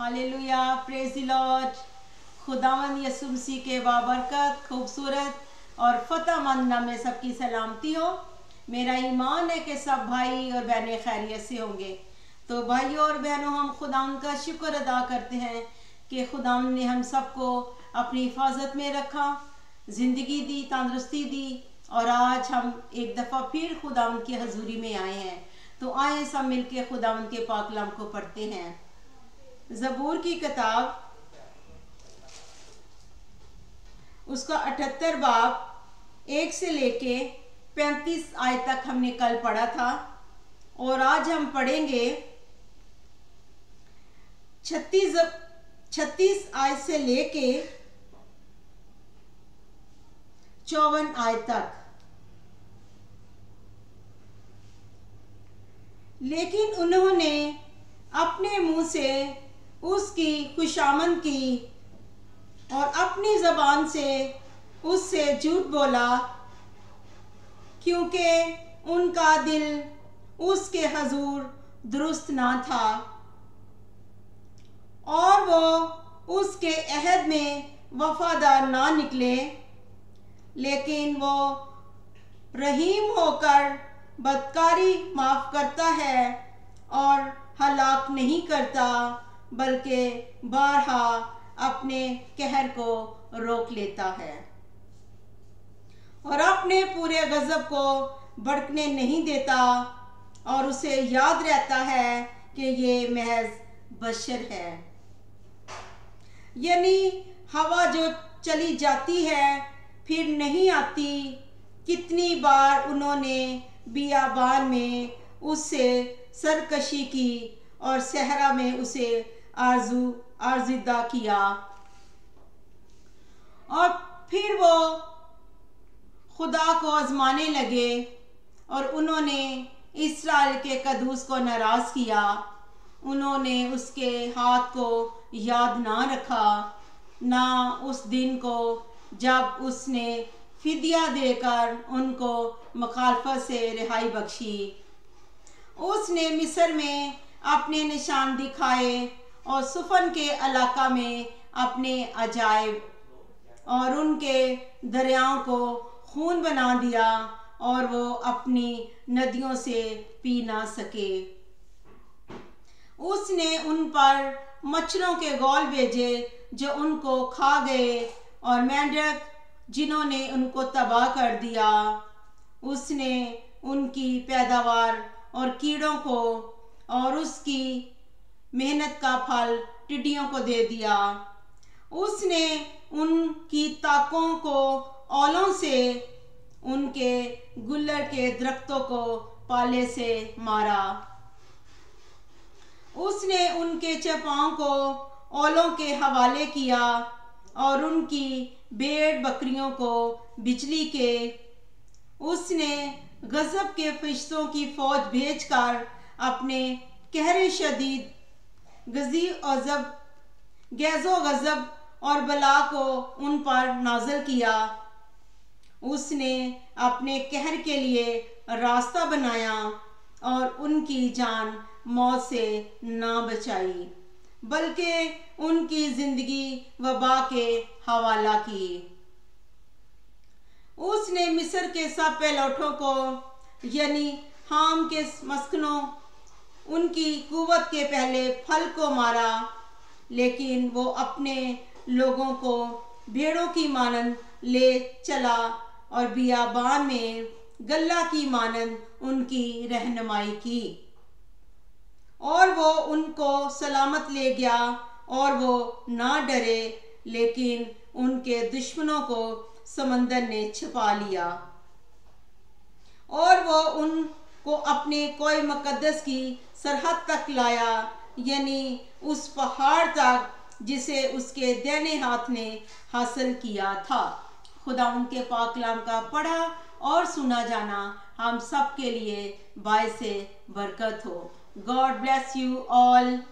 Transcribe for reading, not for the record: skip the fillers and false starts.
Hallelujah, praise the Lord. खुदावंद यीशु मसीह के बाबरकत खूबसूरत और फतेहमंद नाम में सबकी सलामती हो। मेरा ईमान है कि सब भाई और बहनें खैरियत से होंगे। तो भाइयों और बहनों, हम खुदावंद का शुक्र अदा करते हैं कि खुदावंद ने हम सबको अपनी हिफाजत में रखा, ज़िंदगी दी, तंदुरुस्ती दी और आज हम एक दफ़ा फिर खुदावंद की हजूरी में आए हैं। तो आए सब मिलके खुदावंद के पाक कलाम को पढ़ते हैं। ज़बूर की किताब उसका 78 बाब 1 से लेके 35 आयत तक हमने कल पढ़ा था और आज हम पढ़ेंगे 36 आयत से लेके 54 आयत तक। लेकिन उन्होंने अपने मुंह से उसकी खुशामद की और अपनी ज़बान से उससे झूठ बोला, क्योंकि उनका दिल उसके हजूर दुरुस्त ना था और वो उसके अहद में वफादार ना निकले। लेकिन वो रहीम होकर बदकारी माफ़ करता है और हलाक नहीं करता, बल्कि बारहा अपने कहर को रोक लेता है और अपने पूरे गज़ब को भड़कने नहीं देता और उसे याद रहता है कि ये महज बशर है। यानी हवा जो चली जाती है फिर नहीं आती। कितनी बार उन्होंने बियाबान में उससे सरकशी की और सहरा में उसे आर्जिदा किया और फिर वो खुदा को आजमाने लगे और उन्होंने इस्राएल के कदूस को नाराज किया। उन्होंने उसके हाथ को याद ना रखा, ना उस दिन को जब उसने फिदिया देकर उनको मुखालफत से रिहाई बख्शी। उसने मिस्र में अपने निशान दिखाए और सुफन के इलाका में अपने अजायब और उनके दरियाओं को खून बना दिया और वो अपनी नदियों से पी ना सके। उसने उन पर मच्छरों के गौल भेजे जो उनको खा गए और मेंढक जिन्होंने उनको तबाह कर दिया। उसने उनकी पैदावार और कीड़ों को और उसकी मेहनत का फल टिड्डियों को दे दिया। उसने उनकी ताकों को औलों से, उनके गुल्लर के दरख्तों को पाले से मारा। उसने उनके चपाओं को औलों के हवाले किया और उनकी भेड़ बकरियों को बिजली के। उसने गजब के फरिश्तों की फौज भेजकर अपने कहरे शदीद गैज़ो गजब और बला को उन पर नाज़िल किया। उसने अपने कहर के लिए रास्ता बनाया और उनकी जान मौत से ना बचाई, बल्कि उनकी जिंदगी वबा के हवाला की। उसने मिस्र के सब पैलौठों को यानी हाम के मस्कनों, उनकी कुव्वत के पहले फल को मारा। लेकिन वो अपने लोगों को भेड़ों की मानंद ले चला और बियाबान में गल्ला की मानंद उनकी रहनुमाई की और वो उनको सलामत ले गया और वो ना डरे। लेकिन उनके दुश्मनों को समंदर ने छिपा लिया और वो उनको अपने कोई मुकद्दस की सरहद तक लाया, यानी उस पहाड़ तक जिसे उसके दाहिने हाथ ने हासिल किया था। खुदा उनके पाक कलाम का पढ़ा और सुना जाना हम सब के लिए बायसे बरकत हो। God bless you all.